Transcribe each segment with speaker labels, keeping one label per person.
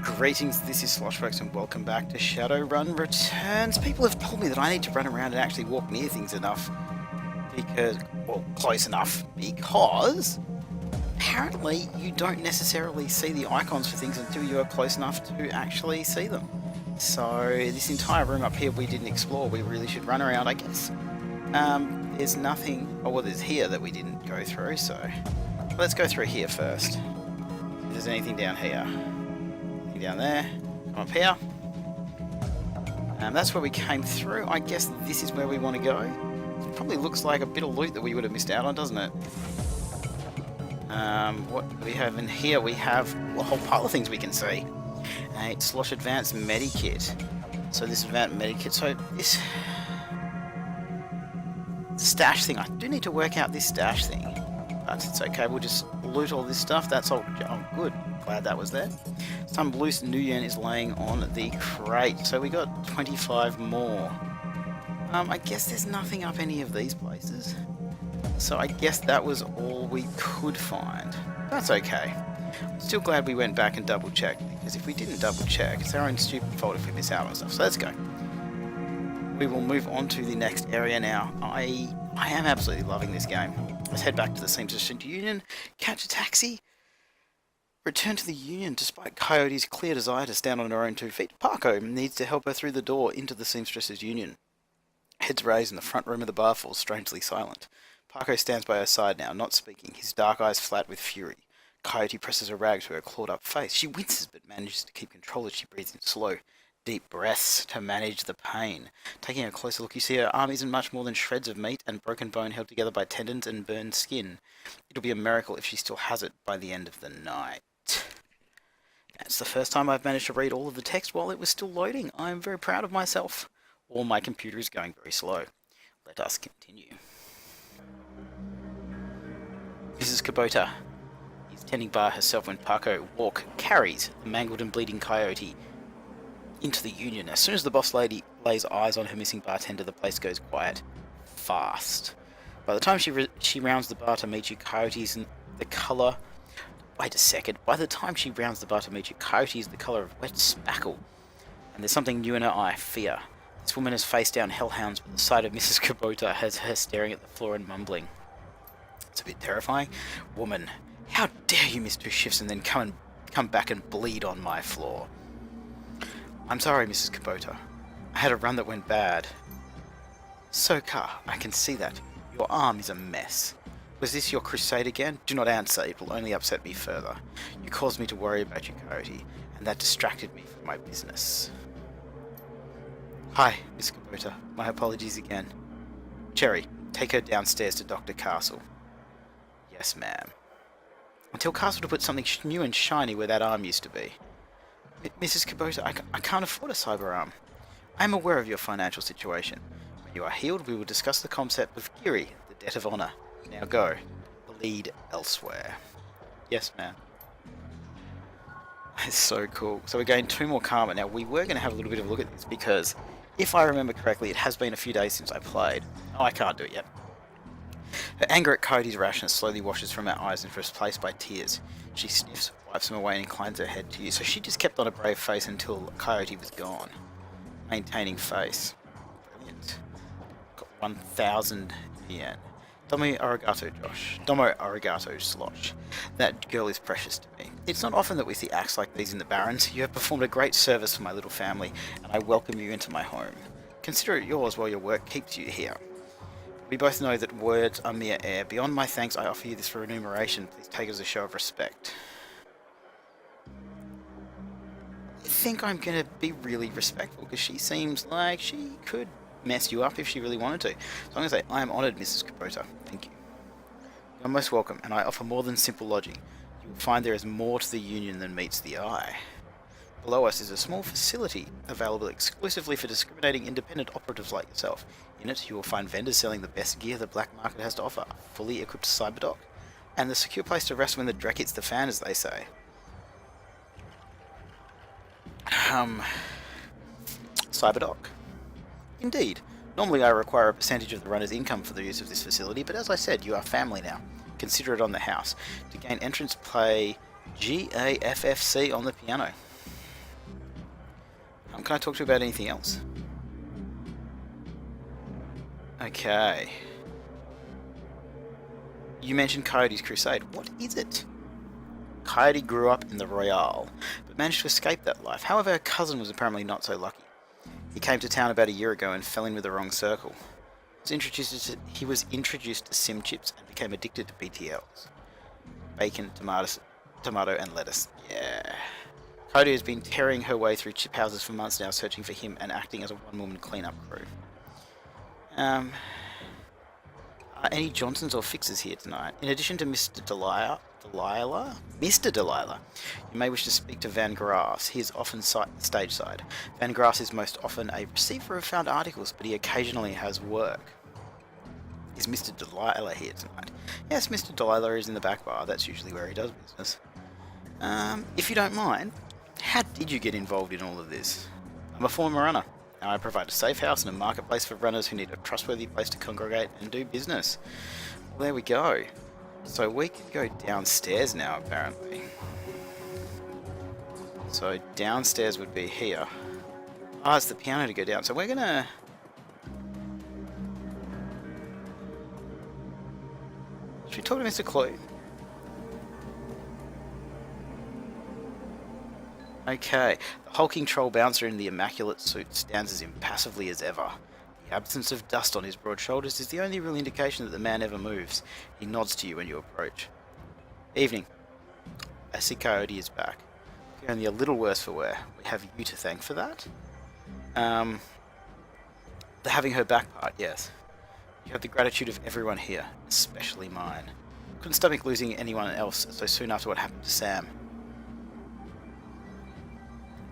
Speaker 1: Greetings, this is Sloshworks and welcome back to Shadowrun Returns. People have told me that I need to run around and actually walk near things enough because, well, close enough, because apparently you don't necessarily see the icons for things until you are close enough to actually see them. So this entire room up here we didn't explore, we really should run around, I guess. There's nothing, oh well, there's here that we didn't go through, so let's go through here first. If there's anything down here. Down there, come up here. That's where we came through. I guess this is where we want to go. It probably looks like a bit of loot that we would have missed out on, doesn't it? What do we have in here? We have a whole pile of things we can see. A Slosh Advanced Medikit. So this Advanced Medikit, so this stash thing, I do need to work out this stash thing. But it's okay, we'll just loot all this stuff. That's all. Oh, good. Glad that was there. Some loose Nuyen is laying on the crate. So we got 25 more. I guess there's nothing up any of these places. So I guess that was all we could find. That's okay. I'm still glad we went back and double checked, because if we didn't double check, it's our own stupid fault if we miss out on stuff. So let's go. We will move on to the next area now. I am absolutely loving this game. Let's head back to the Seamstress Union, catch a taxi, return to the Union despite Coyote's clear desire to stand on her own 2 feet. Parko needs to help her through the door into the Seamstress Union. Heads raised and the front room of the bar falls strangely silent. Parko stands by her side now, not speaking, his dark eyes flat with fury. Coyote presses a rag to her clawed-up face. She winces but manages to keep control as she breathes in slow, deep breaths to manage the pain. Taking a closer look, you see her arm isn't much more than shreds of meat and broken bone held together by tendons and burned skin. It'll be a miracle if she still has it by the end of the night. That's the first time I've managed to read all of the text while it was still loading. I am very proud of myself. Or my computer is going very slow. Let us continue. Mrs. Kubota is tending bar herself when Parko carries the mangled and bleeding Coyote into the Union. As soon as the boss lady lays eyes on her missing bartender, the place goes quiet. Fast. By the time she rounds the bar to meet you, Coyote is in the colour... Wait a second. By the time she rounds the bar to meet you, Coyote is the colour of wet spackle. And there's something new in her eye, fear. This woman has faced down hellhounds, but the sight of Mrs. Kubota has her staring at the floor and mumbling. It's a bit terrifying. Woman, how dare you miss 2 shifts and then come back and bleed on my floor? I'm sorry, Mrs. Kubota. I had a run that went bad. Sokar, I can see that. Your arm is a mess. Was this your crusade again? Do not answer, it will only upset me further. You caused me to worry about you, Coyote, and that distracted me from my business. Hi, Miss Kubota. My apologies again. Cherry, take her downstairs to Dr. Castle. Yes, ma'am. Tell Castle to put something new and shiny where that arm used to be. Mrs. Kubota, I can't afford a cyber arm. I am aware of your financial situation. When you are healed, we will discuss the concept with Giri, the debt of honor. Now go. Bleed elsewhere. Yes, ma'am. That's so cool. So we're getting 2 more karma. Now, we were going to have a little bit of a look at this because, if I remember correctly, it has been a few days since I played. Oh, I can't do it yet. Her anger at Coyote's rashness slowly washes from her eyes and is replaced by tears. She sniffs, wipes them away and inclines her head to you. So she just kept on a brave face until Coyote was gone. Maintaining face. Brilliant. Got 1,000 yen. Domo arigato, Josh. Domo arigato, Slosh. That girl is precious to me. It's not often that we see acts like these in the Barrens. You have performed a great service for my little family, and I welcome you into my home. Consider it yours while your work keeps you here. We both know that words are mere air. Beyond my thanks, I offer you this for remuneration. Please take it as a show of respect. I think I'm going to be really respectful, because she seems like she could mess you up if she really wanted to. So I'm going to say, I am honoured, Mrs. Kubota. Thank you. You're most welcome, and I offer more than simple lodging. You will find there is more to the Union than meets the eye. Below us is a small facility available exclusively for discriminating independent operatives like yourself. In it, you will find vendors selling the best gear the black market has to offer, a fully equipped cyberdock, and the secure place to rest when the dreck hits the fan, as they say. Cyberdock? Indeed. Normally I require a percentage of the runner's income for the use of this facility, but as I said, you are family now. Consider it on the house. To gain entrance, play GAFFC on the piano. Can I talk to you about anything else? Okay. You mentioned Coyote's crusade. What is it? Coyote grew up in the Royale, but managed to escape that life. However, her cousin was apparently not so lucky. He came to town about a year ago and fell in with the wrong circle. He was introduced to sim chips and became addicted to BTLs. Bacon, tomato and lettuce. Yeah. Coyote has been tearing her way through chip houses for months now, searching for him and acting as a one-woman cleanup crew. Are any Johnsons or fixers here tonight? In addition to Mr. Delilah, you may wish to speak to Van Grass. He is often stage side. Van Grass is most often a receiver of found articles, but he occasionally has work. Is Mr. Delilah here tonight? Yes, Mr. Delilah is in the back bar. That's usually where he does business. If you don't mind, how did you get involved in all of this? I'm a former runner. Now I provide a safe house and a marketplace for runners who need a trustworthy place to congregate and do business. Well, there we go. So we can go downstairs now, apparently. So downstairs would be here. Ah, it's the piano to go down. So we're gonna... Should we talk to Mr. Clue? Okay, the hulking troll bouncer in the immaculate suit stands as impassively as ever. The absence of dust on his broad shoulders is the only real indication that the man ever moves. He nods to you when you approach. Evening. I see Coyote is back. Only a little worse for wear. We have you to thank for that. The having her back part, yes. You have the gratitude of everyone here, especially mine. Couldn't stomach losing anyone else so soon after what happened to Sam.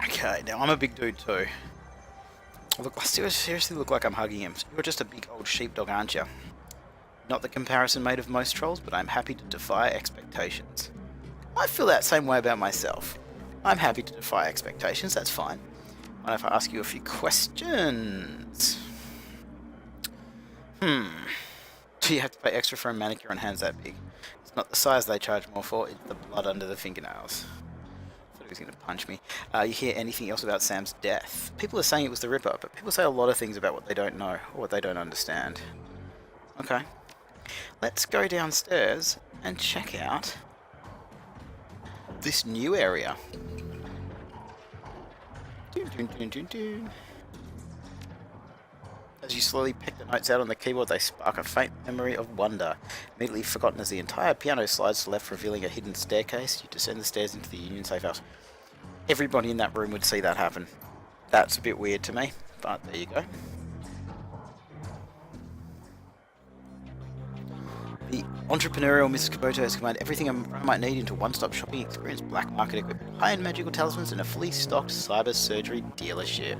Speaker 1: Okay, now I'm a big dude too. Look, I seriously look like I'm hugging him. So you're just a big old sheepdog, aren't you? Not the comparison made of most trolls, but I'm happy to defy expectations. I feel that same way about myself. I'm happy to defy expectations, that's fine. Mind if I ask you a few questions? Do you have to pay extra for a manicure on hands that big? It's not the size they charge more for, it's the blood under the fingernails. He's going to punch me. You hear anything else about Sam's death? People are saying it was the Ripper, but people say a lot of things about what they don't know, or what they don't understand. Okay. Let's go downstairs and check out this new area. As you slowly pick the notes out on the keyboard, they spark a faint memory of wonder. Immediately forgotten as the entire piano slides to the left, revealing a hidden staircase. You descend the stairs into the Union safe house. Everybody in that room would see that happen. That's a bit weird to me, but there you go. The entrepreneurial Mrs. Kabuto has combined everything I might need into one-stop shopping experience, black market equipment, high-end magical talismans, and a fully stocked cyber surgery dealership.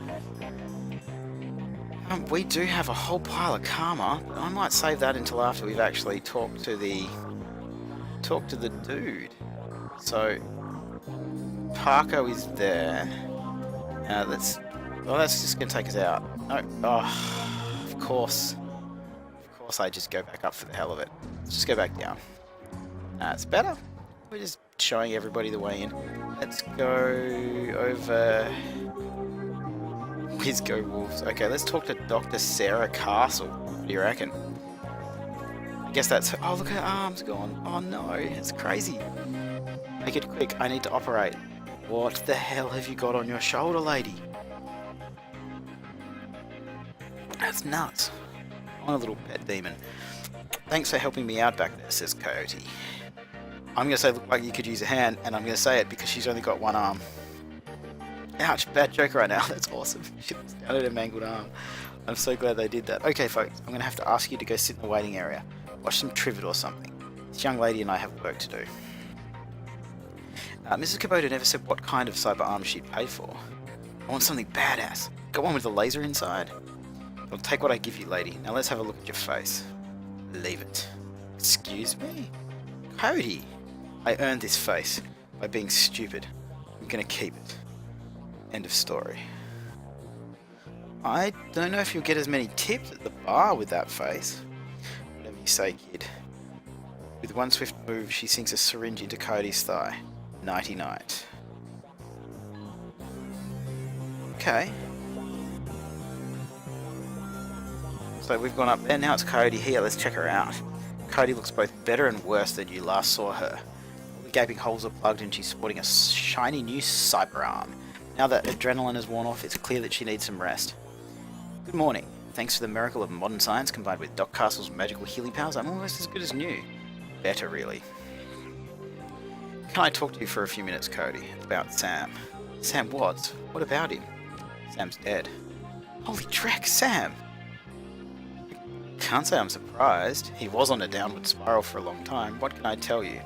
Speaker 1: We do have a whole pile of karma, but I might save that until after we've actually talked to the dude. So Parko is there. That's just gonna take us out. No, of course I just go back up for the hell of it. Let's just go back down. It's better. We're just showing everybody the way in. Let's go over. Please go Wolves. Okay, let's talk to Dr. Sarah Castle. What do you reckon? I guess that's... Oh, look, her arm's gone. Oh no, it's crazy. Make it quick, I need to operate. What the hell have you got on your shoulder, lady? That's nuts. I'm a little pet demon. Thanks for helping me out back there, says Coyote. I'm going to say look like you could use a hand, and I'm going to say it because she's only got one arm. Ouch, bad joke right now. That's awesome. She looks down at her mangled arm. I'm so glad they did that. Okay, folks, I'm going to have to ask you to go sit in the waiting area. Watch some Trivet or something. This young lady and I have work to do. Mrs. Kubota never said what kind of cyber arm she'd pay for. I want something badass. Got one with a laser inside? I'll take what I give you, lady. Now let's have a look at your face. Leave it. Excuse me? Cody! I earned this face by being stupid. I'm gonna keep it. End of story. I don't know if you'll get as many tips at the bar with that face. Whatever you say, kid. With one swift move, she sinks a syringe into Cody's thigh. Nighty-night. Okay. So we've gone up there, now it's Cody here, let's check her out. Cody looks both better and worse than you last saw her. All the gaping holes are plugged and she's sporting a shiny new cyber arm. Now that adrenaline has worn off, it's clear that she needs some rest. Good morning. Thanks to the miracle of modern science combined with Doc Castle's magical healing powers, I'm almost as good as new. Better, really. Can I talk to you for a few minutes, Cody? About Sam. Sam what? What about him? Sam's dead. Holy dreck, Sam! Can't say I'm surprised. He was on a downward spiral for a long time. What can I tell you?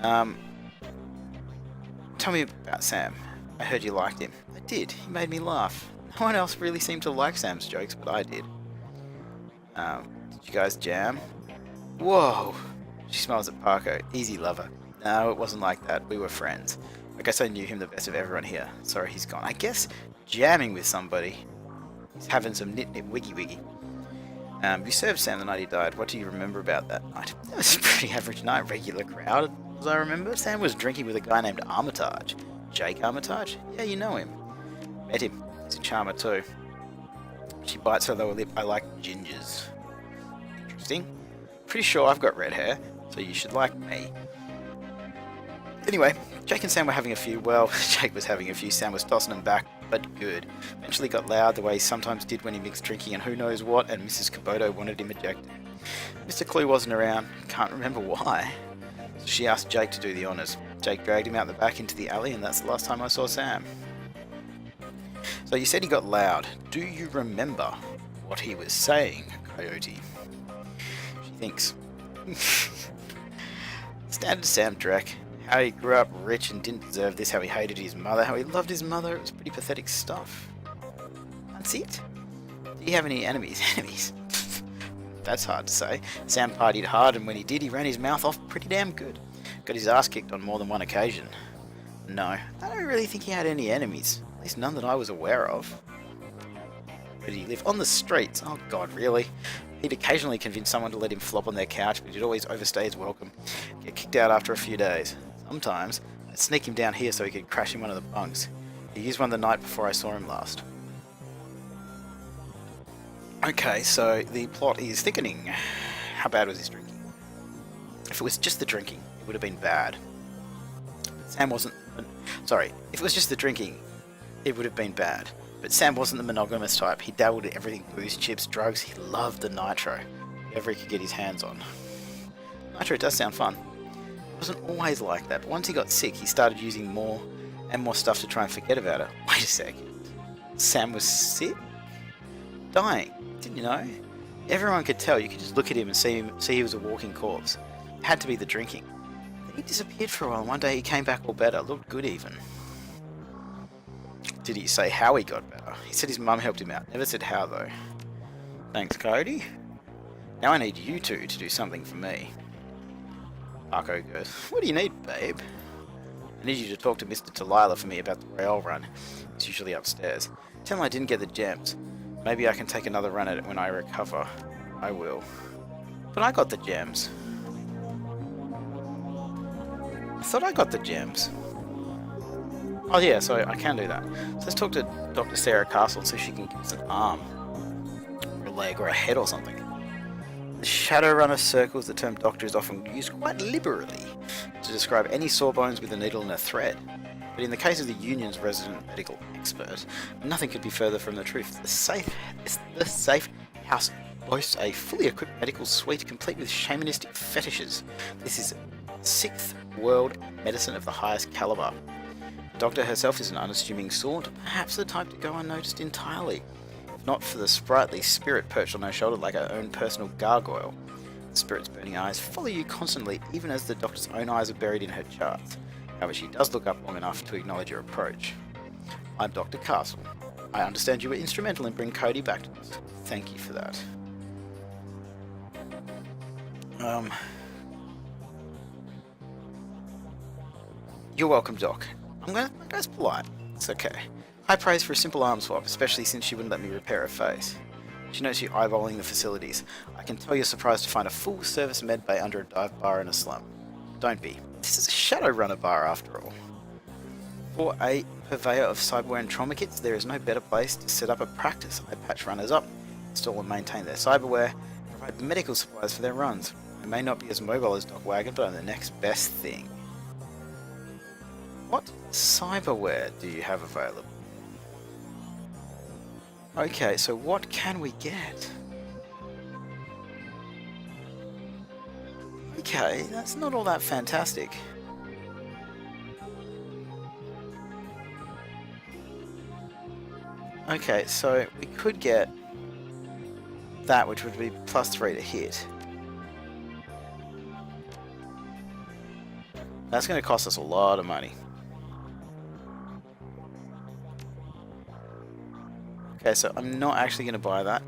Speaker 1: Tell me about Sam. I heard you liked him. I did. He made me laugh. No one else really seemed to like Sam's jokes, but I did. Did you guys jam? Whoa! She smiles at Parko. Easy lover. No, it wasn't like that. We were friends. I guess I knew him the best of everyone here. Sorry he's gone. I guess jamming with somebody. He's having some nit-nit wiggy-wiggy. You served Sam the night he died. What do you remember about that night? That was a pretty average night. Regular crowd, as I remember. Sam was drinking with a guy named Armitage. Jake Armitage? Yeah, you know him. Met him. He's a charmer too. She bites her lower lip. I like gingers. Interesting. Pretty sure I've got red hair, so you should like me. Anyway, Jake and Sam were having a few. Well, Jake was having a few. Sam was tossing them back, but good. Eventually got loud the way he sometimes did when he mixed drinking and who knows what, and Mrs. Kaboto wanted him ejected. Mr. Clue wasn't around. Can't remember why. So she asked Jake to do the honours. Jake dragged him out the back into the alley, and that's the last time I saw Sam. So you said he got loud. Do you remember what he was saying, Coyote? She thinks. Standard Sam Drek. How he grew up rich and didn't deserve this, how he hated his mother, how he loved his mother. It was pretty pathetic stuff. That's it. Do you have any enemies? Enemies? That's hard to say. Sam partied hard, and when he did, he ran his mouth off pretty damn good. Got his ass kicked on more than one occasion. No, I don't really think he had any enemies. At least none that I was aware of. Where did he live? On the streets. Oh god, really? He'd occasionally convince someone to let him flop on their couch, but he'd always overstay his welcome. Get kicked out after a few days. Sometimes, I'd sneak him down here so he could crash in one of the bunks. He used one the night before I saw him last. Okay, so the plot is thickening. How bad was his drinking? If it was just the drinking, it would have been bad. Sam wasn't... Sorry, if it was just the drinking, it would have been bad. But Sam wasn't the monogamous type. He dabbled in everything, booze, chips, drugs. He loved the nitro. Whatever he could get his hands on. Nitro does sound fun. It wasn't always like that, but once he got sick, he started using more and more stuff to try and forget about it. Wait a second. Sam was sick? Dying. Didn't you know? Everyone could tell. You could just look at him and see he was a walking corpse. It had to be the drinking. Then he disappeared for a while, and one day he came back all better. Looked good even. Did he say how he got better? He said his mum helped him out. Never said how though. Thanks, Cody. Now I need you two to do something for me. Arco goes, what do you need, babe? I need you to talk to Mr. Delilah for me about the rail run. He's usually upstairs. Tell him I didn't get the gems. Maybe I can take another run at it when I recover. I will. But I got the gems. I thought I got the gems. Oh yeah, so I can do that. So let's talk to Dr. Sarah Castle so she can give us an arm. Or a leg or a head or something. The Shadowrunner circles, the term doctor is often used quite liberally to describe any sawbones with a needle and a thread. But in the case of the Union's resident medical expert, nothing could be further from the truth. The safe house boasts a fully equipped medical suite complete with shamanistic fetishes. This is 6th world medicine of the highest caliber. The doctor herself is an unassuming sort, perhaps the type to go unnoticed entirely. Not for the sprightly spirit perched on her shoulder like her own personal gargoyle. The spirit's burning eyes follow you constantly, even as the doctor's own eyes are buried in her charts. However, she does look up long enough to acknowledge your approach. I'm Dr. Castle. I understand you were instrumental in bringing Cody back to us. Thank you for that. You're welcome, Doc. My guy's polite. It's okay. High praise for a simple arm swap, especially since she wouldn't let me repair her face. She knows you eyeballing the facilities. I can tell you're surprised to find a full-service med bay under a dive bar in a slum. Don't be. This is a Shadowrunner bar after all. purveyor of cyberware and trauma kits, there is no better place to set up a practice. I patch runners up, install and maintain their cyberware, provide medical supplies for their runs. I may not be as mobile as Doc Wagon, but I'm the next best thing. What cyberware do you have available? Okay, so what can we get? Okay, that's not all that fantastic. Okay, so we could get that, which would be +3 to hit. That's going to cost us a lot of money. Okay, so I'm not actually going to buy that.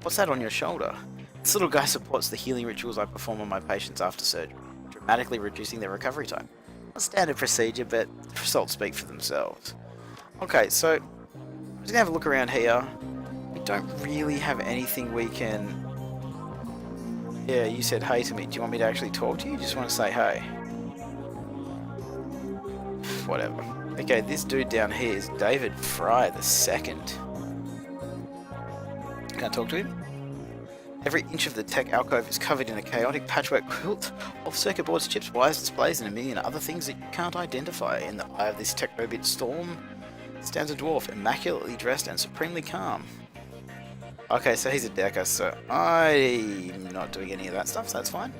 Speaker 1: What's that on your shoulder? This little guy supports the healing rituals I perform on my patients after surgery, dramatically reducing their recovery time. A standard procedure, but the results speak for themselves. Okay, so I'm just going to have a look around here. We don't really have anything we can... Yeah, you said hey to me. Do you want me to actually talk to you? You just want to say hey? Whatever. Okay, this dude down here is David Fry II. Can I talk to him? Every inch of the tech alcove is covered in a chaotic patchwork quilt of circuit boards, chips, wires, displays, and a million other things that you can't identify. In the eye of this technobit storm stands a dwarf, immaculately dressed and supremely calm. Okay, so he's a decker, so I'm not doing any of that stuff, so that's fine.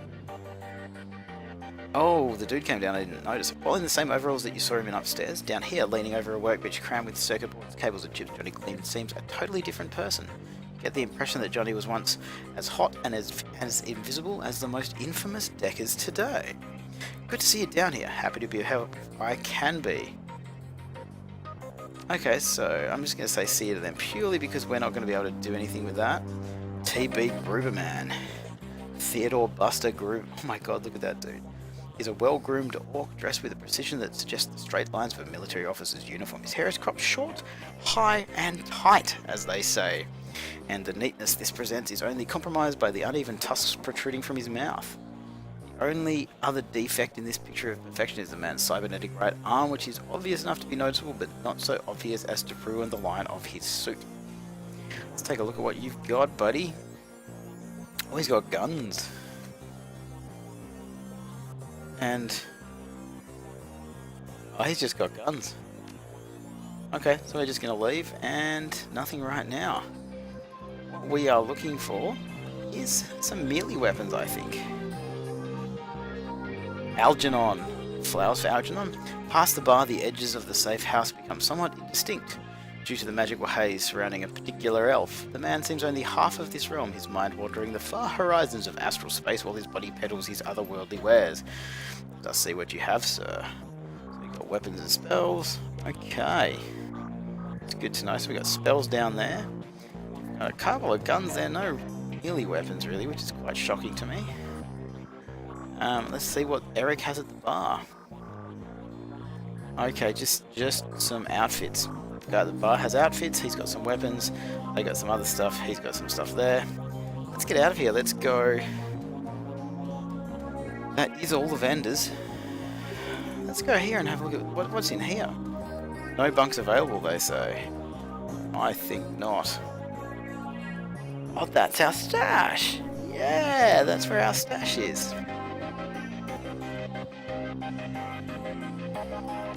Speaker 1: Oh, the dude came down, I didn't notice. While in the same overalls that you saw him in upstairs, down here, leaning over a workbench crammed with circuit boards, cables, and chips, Johnny Clean seems a totally different person. Get the impression that Johnny was once as hot and as invisible as the most infamous deckers today. Good to see you down here. Happy to be of help if I can be. Okay, so I'm just going to say see you to them purely because we're not going to be able to do anything with that. TB Gruberman. Theodore Buster Gruber. Oh my god, look at that dude. He's a well-groomed orc dressed with a precision that suggests the straight lines of a military officer's uniform. His hair is cropped short, high, and tight, as they say. And the neatness this presents is only compromised by the uneven tusks protruding from his mouth. The only other defect in this picture of perfection is the man's cybernetic right arm, which is obvious enough to be noticeable, but not so obvious as to ruin the line of his suit. Let's take a look at what you've got, buddy. Oh, he's got guns. And... oh, he's just got guns. Okay, so we're just going to leave, and nothing right now. What we are looking for is some melee weapons, I think. Algernon. Flowers for Algernon. Past the bar, the edges of the safe house become somewhat indistinct due to the magical haze surrounding a particular elf. The man seems only half of this realm, his mind wandering the far horizons of astral space while his body peddles his otherworldly wares. Let us see what you have, sir. So you've got weapons and spells. Okay. It's good to know. So we've got spells down there. A couple of guns there, no melee weapons really, which is quite shocking to me. Let's see what Eric has at the bar. Okay, just some outfits. The guy at the bar has outfits, he's got some weapons, they got some other stuff, he's got some stuff there. Let's get out of here, let's go. That is all the vendors. Let's go here and have a look at what's in here. No bunks available, they say. I think not. Oh, that's our stash! Yeah, that's where our stash is.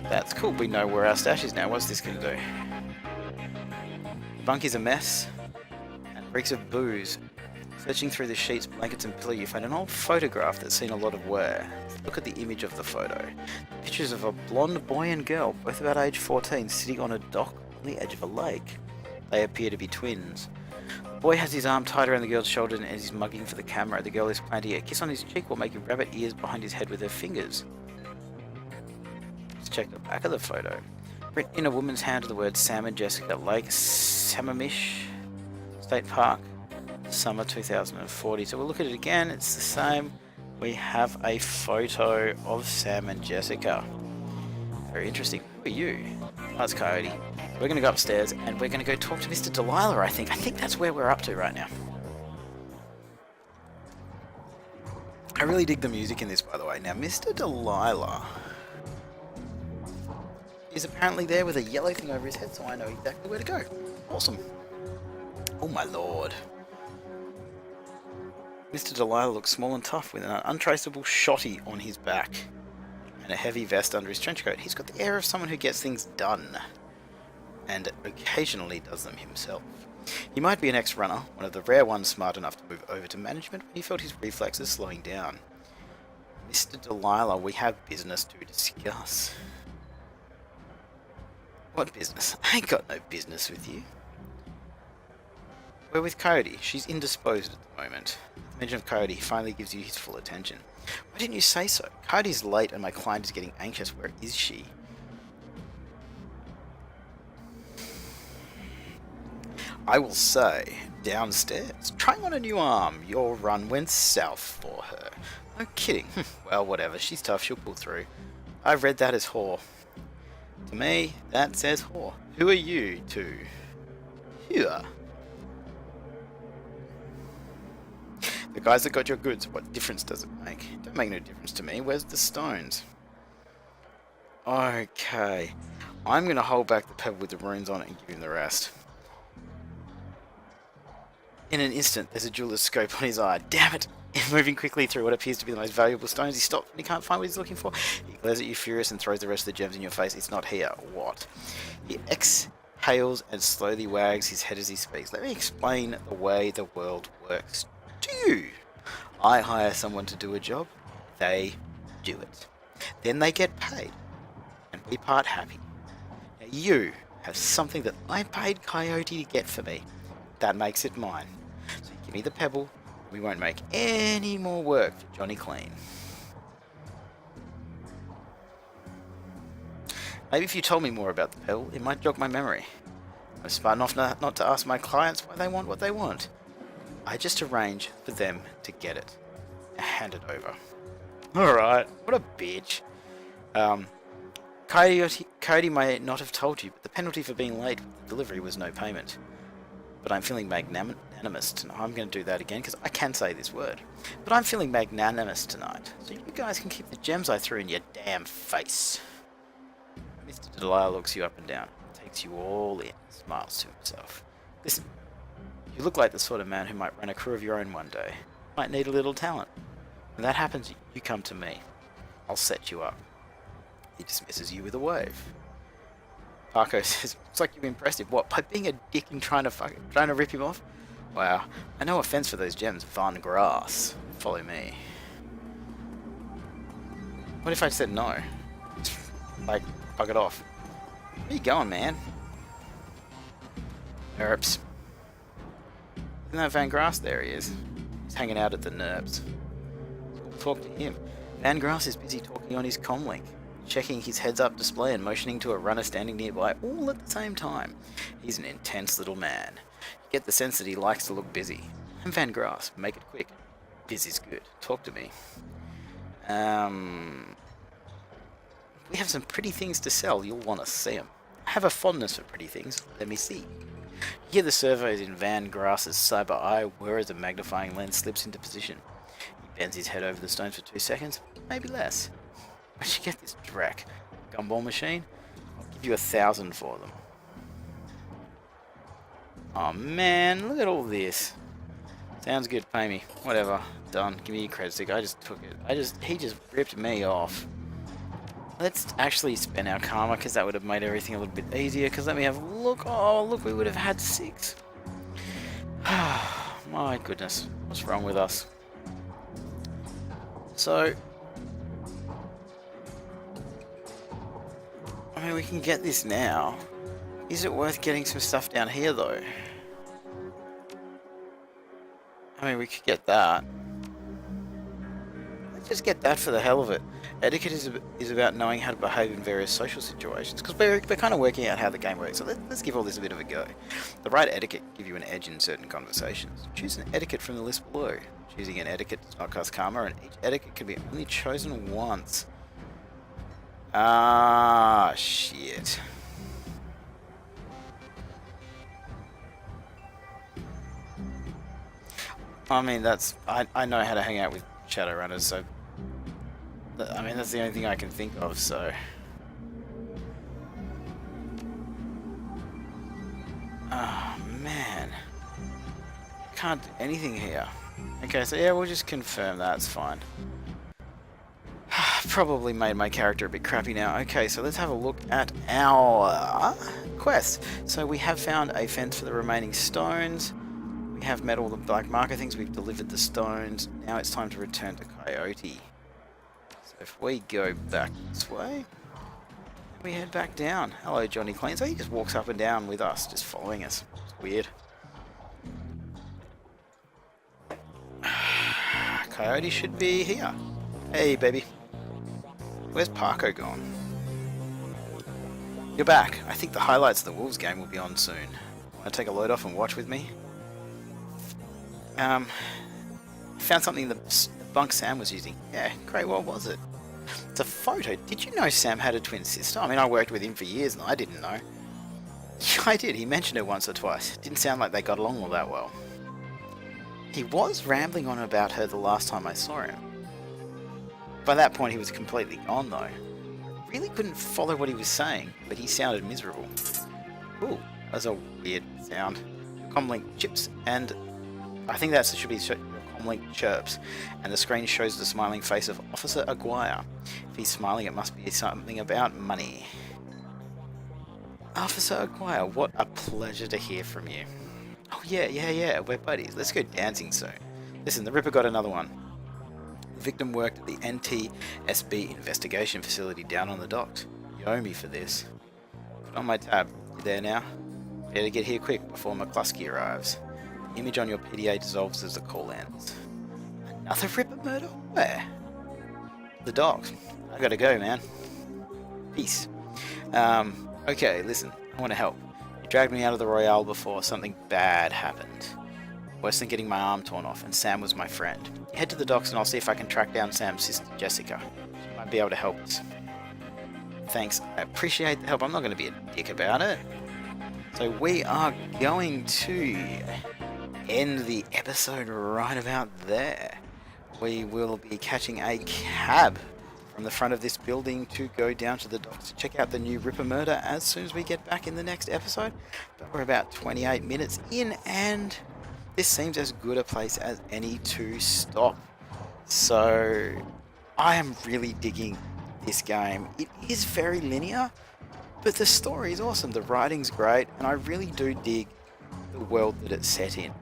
Speaker 1: That's cool, we know where our stash is now. What's this going to do? The bunk is a mess, and reeks of booze. Searching through the sheets, blankets and pillow, you find an old photograph that's seen a lot of wear. Look at the image of the photo. Pictures of a blonde boy and girl, both about age 14, sitting on a dock on the edge of a lake. They appear to be twins. The boy has his arm tied around the girl's shoulder and is mugging for the camera. The girl is planting a kiss on his cheek while making rabbit ears behind his head with her fingers. Let's check the back of the photo. Written in a woman's hand are the words Sam and Jessica, Lake Sammamish State Park, summer 2040. So we'll look at it again, it's the same. We have a photo of Sam and Jessica. Very interesting. Who are you? Oh, it's Coyote. We're going to go upstairs and we're going to go talk to Mr. Delilah, I think. I think that's where we're up to right now. I really dig the music in this, by the way. Now, Mr. Delilah is apparently there with a yellow thing over his head, so I know exactly where to go. Awesome. Oh my lord. Mr. Delilah looks small and tough with an untraceable shotty on his back and a heavy vest under his trench coat. He's got the air of someone who gets things done, and occasionally does them himself. He might be an ex-runner, one of the rare ones smart enough to move over to management when he felt his reflexes slowing down. Mr. Delilah, we have business to discuss. What business? I ain't got no business with you. We're with Coyote. She's indisposed at the moment. The mention of Coyote finally gives you his full attention. Why didn't you say so? Coyote's late and my client is getting anxious. Where is she? I will say, downstairs, trying on a new arm. Your run went south for her. No kidding. Well, whatever. She's tough. She'll pull through. I've read that as whore. To me, that says whore. Who are you two? Here. The guys that got your goods, what difference does it make? It don't make no difference to me. Where's the stones? Okay. I'm going to hold back the pebble with the runes on it and give him the rest. In an instant, there's a jeweler's scope on his eye. Damn it! Moving quickly through what appears to be the most valuable stones, he stops when he can't find what he's looking for. He glares at you furious and throws the rest of the gems in your face. It's not here. What? He exhales and slowly wags his head as he speaks. Let me explain the way the world works to you. I hire someone to do a job. They do it. Then they get paid. And we part happy. Now you have something that I paid Coyote to get for me. That makes it mine. So give me the pebble. We won't make any more work for Johnny Clean. Maybe if you told me more about the pebble, it might jog my memory. I'm smart enough not to ask my clients why they want what they want. I just arrange for them to get it. Hand it over. Alright, what a bitch. Cody may not have told you, but the penalty for being late with the delivery was no payment. But I'm feeling magnanimous tonight. I'm going to do that again because I can say this word. But I'm feeling magnanimous tonight. So you guys can keep the gems I threw in your damn face. Mr. Delilah looks you up and down. Takes you all in. Smiles to himself. Listen. You look like the sort of man who might run a crew of your own one day. Might need a little talent. When that happens, you come to me. I'll set you up. He dismisses you with a wave. Parko says, looks like you've impressed him. What, by being a dick and trying to rip him off? Wow. No offense for those gems, Van Grass. Follow me. What if I said no? Like, bug it off. Where you going, man? Nerps. Isn't that Van Grass? There he is. He's hanging out at the Nerps. We'll talk to him. Van Grass is busy talking on his comlink, checking his heads-up display and motioning to a runner standing nearby, all at the same time. He's an intense little man. You get the sense that he likes to look busy. And Van Grass, make it quick. Busy's good. Talk to me. We have some pretty things to sell. You'll want to see them. I have a fondness for pretty things. Let me see. You hear the servos in Van Grass's cyber eye whir as a magnifying lens slips into position. He bends his head over the stones for 2 seconds, maybe less. Where'd you get this dreck? Gumball machine? I'll give you 1,000 for them. Oh man, look at all this. Sounds good, pay me. Whatever. Done. Give me your credit stick. I just took it. He just ripped me off. Let's actually spend our karma, because that would have made everything a little bit easier. Because let me have a look. Oh, look, we would have had 6. My goodness. What's wrong with us? So, I mean, we can get this now. Is it worth getting some stuff down here, though? I mean, we could get that. Let's just get that for the hell of it. Etiquette is about knowing how to behave in various social situations, because we're kind of working out how the game works, so let's give all this a bit of a go. The right etiquette can give you an edge in certain conversations. Choose an etiquette from the list below. Choosing an etiquette does not cost karma, and each etiquette can be only chosen once. Ah, shit. I mean, I know how to hang out with Shadowrunners, so I mean, that's the only thing I can think of, so can't do anything here. Okay, so yeah, we'll just confirm that. It's fine. Probably made my character a bit crappy now. Okay, so let's have a look at our quest. So we have found a fence for the remaining stones. We have met all the black marker things. We've delivered the stones. Now it's time to return to Coyote. So if we go back this way, we head back down. Hello, Johnny Clean. So he just walks up and down with us, just following us. It's weird. Coyote should be here. Hey, baby. Where's Parko gone? You're back. I think the highlights of the Wolves game will be on soon. Want to take a load off and watch with me? Found something in the bunk Sam was using. Yeah, great. What was it? It's a photo. Did you know Sam had a twin sister? I mean, I worked with him for years and I didn't know. Yeah, I did. He mentioned it once or twice. Didn't sound like they got along all that well. He was rambling on about her the last time I saw him. By that point, he was completely gone, though. Really couldn't follow what he was saying, but he sounded miserable. Ooh, that's a weird sound. Comlink chips, and I think that should be Comlink chirps, and the screen shows the smiling face of Officer Aguirre. If he's smiling, it must be something about money. Officer Aguirre, what a pleasure to hear from you. Oh yeah, we're buddies. Let's go dancing soon. Listen, the Ripper got another one. The victim worked at the NTSB investigation facility down on the docks. You owe me for this. Put on my tab. You there now? Better get here quick before McCluskey arrives. The image on your PDA dissolves as the call ends. Another Ripper murder? Where? The docks. I gotta go, man. Peace. Okay, listen. I want to help. You dragged me out of the Royale before something bad happened. Worse than getting my arm torn off, and Sam was my friend. You head to the docks and I'll see if I can track down Sam's sister, Jessica. She might be able to help us. Thanks, I appreciate the help. I'm not going to be a dick about it. So we are going to end the episode right about there. We will be catching a cab from the front of this building to go down to the docks to check out the new Ripper murder as soon as we get back in the next episode. But we're about 28 minutes in and this seems as good a place as any to stop. So I am really digging this game. It is very linear, but the story is awesome. The writing's great, and I really do dig the world that it's set in.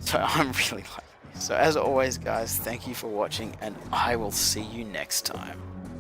Speaker 1: So I'm really liking this. So as always, guys, thank you for watching, and I will see you next time.